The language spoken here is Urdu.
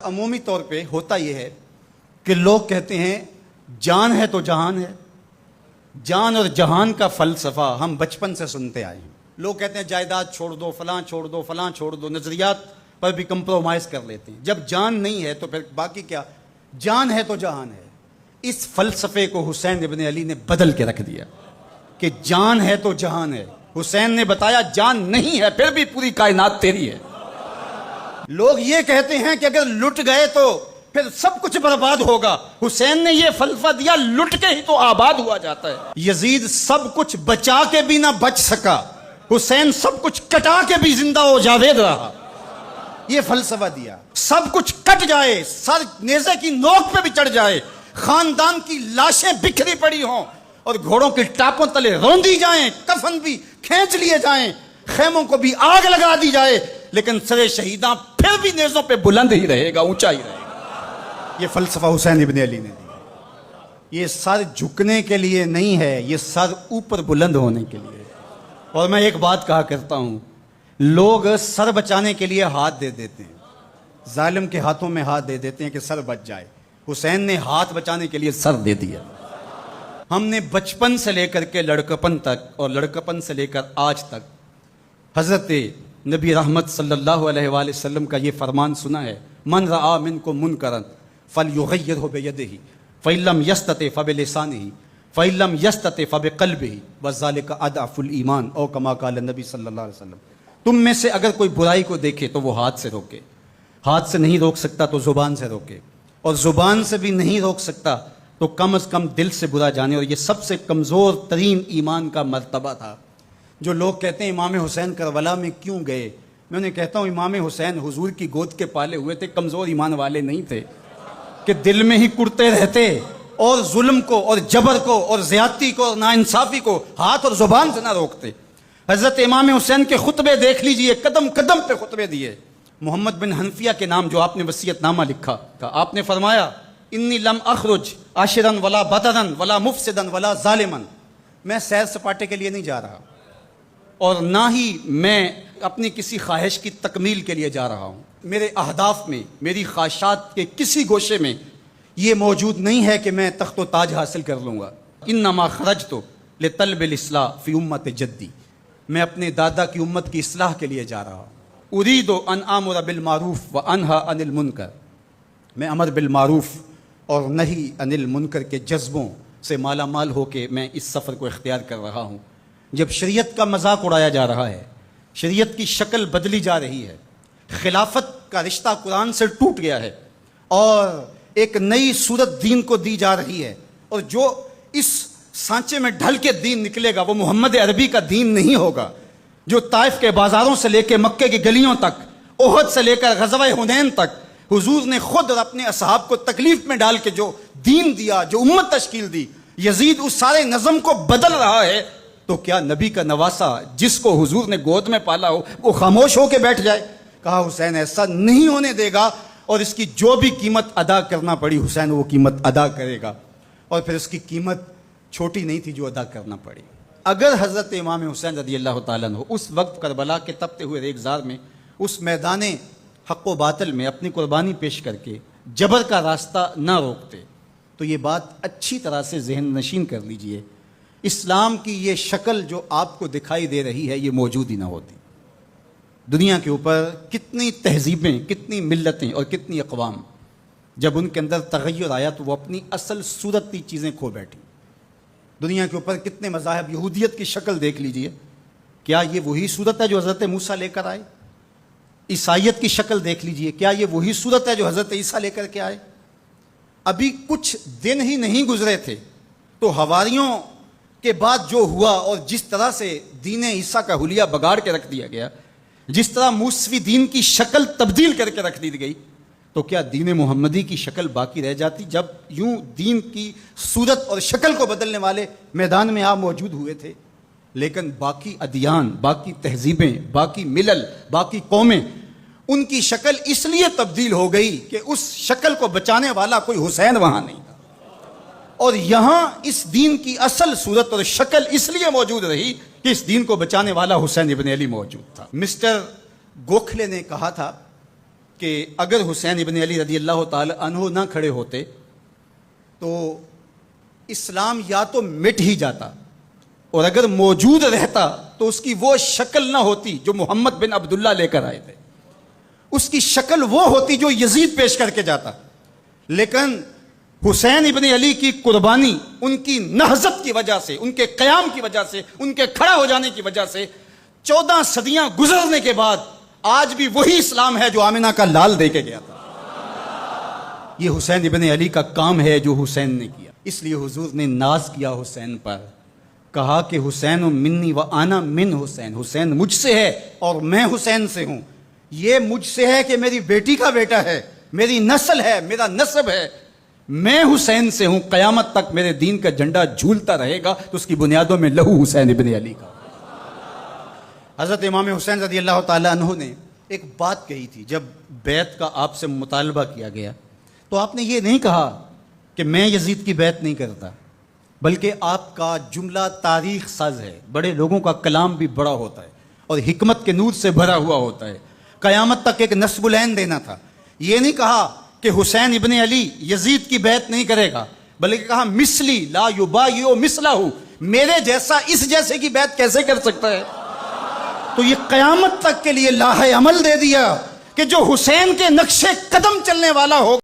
عمومی طور پہ ہوتا یہ ہے کہ لوگ کہتے ہیں جان ہے تو جہان ہے. جان اور جہان کا فلسفہ ہم بچپن سے سنتے آئے ہیں. لوگ کہتے ہیں جائیداد چھوڑ دو، فلاں چھوڑ دو، فلاں چھوڑ دو، نظریات پر بھی کمپرومائز کر لیتے ہیں. جب جان نہیں ہے تو پھر باقی کیا؟ جان ہے تو جہان ہے. اس فلسفے کو حسین ابن علی نے بدل کے رکھ دیا کہ جان ہے تو جہان ہے. حسین نے بتایا جان نہیں ہے پھر بھی پوری کائنات تیری ہے. لوگ یہ کہتے ہیں کہ اگر لٹ گئے تو پھر سب کچھ برباد ہوگا. حسین نے یہ فلسفہ دیا لٹ کے ہی تو آباد ہوا جاتا ہے. یزید سب کچھ بچا کے بھی نہ بچ سکا، حسین سب کچھ کٹا کے بھی زندہ و جاوید رہا. یہ فلسفہ دیا سب کچھ کٹ جائے، سر نیزے کی نوک پہ بھی چڑھ جائے، خاندان کی لاشیں بکھری پڑی ہوں اور گھوڑوں کی ٹاپوں تلے روندی جائیں، کفن بھی کھینچ لیے جائیں، خیموں کو بھی آگ لگا دی جائے، لیکن سر شہیداں پھر بھی نیزوں پہ بلند ہی رہے گا، اونچا ہی رہے گا. یہ فلسفہ حسین ابن علی نے دیا. یہ سر جھکنے کے لیے نہیں ہے، یہ سر اوپر بلند ہونے کے لیے. اور میں ایک بات کہا کرتا ہوں، لوگ سر بچانے کے لیے ہاتھ دے دیتے ہیں، ظالم کے ہاتھوں میں ہاتھ دے دیتے ہیں کہ سر بچ جائے. حسین نے ہاتھ بچانے کے لیے سر دے دیا. ہم نے بچپن سے لے کر کے لڑکپن تک اور لڑکپن سے لے کر آج تک حضرت نبی رحمت صلی اللہ علیہ وآلہ وسلم کا یہ فرمان سنا ہے، من رآ منکم منکرا فلیغیرہ بیدہ فإن لم یستطع فبلسانہ فإن لم یستطع فبقلبہ وذلک اضعف الایمان، او کما قال النبی صلی اللہ علیہ وسلم. تم میں سے اگر کوئی برائی کو دیکھے تو وہ ہاتھ سے روکے، ہاتھ سے نہیں روک سکتا تو زبان سے روکے، اور زبان سے بھی نہیں روک سکتا تو کم از کم دل سے برا جانے. اور یہ سب سے کمزور ترین ایمان کا مرتبہ تھا. جو لوگ کہتے ہیں امام حسین کربلا میں کیوں گئے، میں انہیں کہتا ہوں امام حسین حضور کی گود کے پالے ہوئے تھے، کمزور ایمان والے نہیں تھے کہ دل میں ہی کڑتے رہتے اور ظلم کو اور جبر کو اور زیادتی کو اور ناانصافی کو ہاتھ اور زبان سے نہ روکتے. حضرت امام حسین کے خطبے دیکھ لیجئے، قدم قدم پہ خطبے دیے. محمد بن حنفیہ کے نام جو آپ نے وصیت نامہ لکھا تھا، آپ نے فرمایا انی لم اخرج عاشرا ولا بدرا ولا مفسدا ولا ظالما. میں سیر سپاٹے کے لیے نہیں جا رہا اور نہ ہی میں اپنی کسی خواہش کی تکمیل کے لیے جا رہا ہوں. میرے اہداف میں، میری خواہشات کے کسی گوشے میں یہ موجود نہیں ہے کہ میں تخت و تاج حاصل کر لوں گا. انما خرجت لطلب الاصلاح فی امت جدی. میں اپنے دادا کی امت کی اصلاح کے لیے جا رہا ہوں. اريد ان آمر بالمعروف وانہا عن المنکر. میں امر بالمعروف اور نہی عن المنکر کے جذبوں سے مالا مال ہو کے میں اس سفر کو اختیار کر رہا ہوں. جب شریعت کا مذاق اڑایا جا رہا ہے، شریعت کی شکل بدلی جا رہی ہے، خلافت کا رشتہ قرآن سے ٹوٹ گیا ہے اور ایک نئی صورت دین کو دی جا رہی ہے، اور جو اس سانچے میں ڈھل کے دین نکلے گا وہ محمد عربی کا دین نہیں ہوگا، جو طائف کے بازاروں سے لے کے مکے کی گلیوں تک، احد سے لے کر غزوہ حنین تک حضور نے خود اور اپنے اصحاب کو تکلیف میں ڈال کے جو دین دیا، جو امت تشکیل دی، یزید اس سارے نظم کو بدل رہا ہے. تو کیا نبی کا نواسا جس کو حضور نے گود میں پالا ہو وہ خاموش ہو کے بیٹھ جائے؟ کہا حسین ایسا نہیں ہونے دے گا، اور اس کی جو بھی قیمت ادا کرنا پڑی حسین وہ قیمت ادا کرے گا. اور پھر اس کی قیمت چھوٹی نہیں تھی جو ادا کرنا پڑی. اگر حضرت امام حسین رضی اللہ تعالیٰ عنہ اس وقت کربلا کے تپتے ہوئے ریگزار میں، اس میدان حق و باطل میں اپنی قربانی پیش کر کے جبر کا راستہ نہ روکتے تو یہ بات اچھی طرح سے ذہن نشین کر لیجئے، اسلام کی یہ شکل جو آپ کو دکھائی دے رہی ہے یہ موجود ہی نہ ہوتی. دنیا کے اوپر کتنی تہذیبیں، کتنی ملتیں اور کتنی اقوام، جب ان کے اندر تغیر آیا تو وہ اپنی اصل صورتی چیزیں کھو بیٹھی. دنیا کے اوپر کتنے مذاہب، یہودیت کی شکل دیکھ لیجئے، کیا یہ وہی صورت ہے جو حضرت موسیٰ لے کر آئے؟ عیسائیت کی شکل دیکھ لیجئے، کیا یہ وہی صورت ہے جو حضرت عیسیٰ لے کر کے آئے؟ ابھی کچھ دن ہی نہیں گزرے تھے تو حواریوں کے بعد جو ہوا اور جس طرح سے دین عیسیٰ کا حلیہ بگاڑ کے رکھ دیا گیا، جس طرح موسوی دین کی شکل تبدیل کر کے رکھ دی گئی، تو کیا دین محمدی کی شکل باقی رہ جاتی؟ جب یوں دین کی صورت اور شکل کو بدلنے والے میدان میں آپ موجود ہوئے تھے، لیکن باقی ادیان، باقی تہذیبیں، باقی ملل، باقی قومیں، ان کی شکل اس لیے تبدیل ہو گئی کہ اس شکل کو بچانے والا کوئی حسین وہاں نہیں تھا. اور یہاں اس دین کی اصل صورت اور شکل اس لیے موجود رہی کہ اس دین کو بچانے والا حسین ابن علی موجود تھا. مسٹر گوکھلے نے کہا تھا کہ اگر حسین ابن علی رضی اللہ تعالی عنہ نہ کھڑے ہوتے تو اسلام یا تو مٹ ہی جاتا، اور اگر موجود رہتا تو اس کی وہ شکل نہ ہوتی جو محمد بن عبداللہ لے کر آئے تھے، اس کی شکل وہ ہوتی جو یزید پیش کر کے جاتا۔ لیکن حسین ابن علی کی قربانی، ان کی نہضت کی وجہ سے، ان کے قیام کی وجہ سے، ان کے کھڑا ہو جانے کی وجہ سے 14 صدیاں گزرنے کے بعد آج بھی وہی اسلام ہے جو آمنہ کا لال دے کے گیا تھا۔ یہ حسین ابن علی کا کام ہے جو حسین نے کیا، اس لیے حضور نے ناز کیا حسین پر، کہا کہ حسین منی و انا من حسین، حسین مجھ سے ہے اور میں حسین سے ہوں۔ یہ مجھ سے ہے کہ میری بیٹی کا بیٹا ہے، میری نسل ہے، میرا نسب ہے، میں حسین سے ہوں، قیامت تک میرے دین کا جھنڈا جھولتا رہے گا، تو اس کی بنیادوں میں لہو حسین ابن علی کا۔ حضرت امام حسین رضی اللہ تعالی عنہ نے ایک بات کہی تھی، جب بیعت کا آپ سے مطالبہ کیا گیا تو آپ نے یہ نہیں کہا کہ میں یزید کی بیعت نہیں کرتا، بلکہ آپ کا جملہ تاریخ ساز ہے، بڑے لوگوں کا کلام بھی بڑا ہوتا ہے اور حکمت کے نور سے بھرا ہوا ہوتا ہے، قیامت تک ایک نصب العین دینا تھا۔ یہ نہیں کہا کہ حسین ابن علی یزید کی بیعت نہیں کرے گا، بلکہ کہا مثلی لا یبایع مثلہ، میرے جیسا اس جیسے کی بیعت کیسے کر سکتا ہے؟ تو یہ قیامت تک کے لیے لاہ عمل دے دیا کہ جو حسین کے نقشے قدم چلنے والا ہو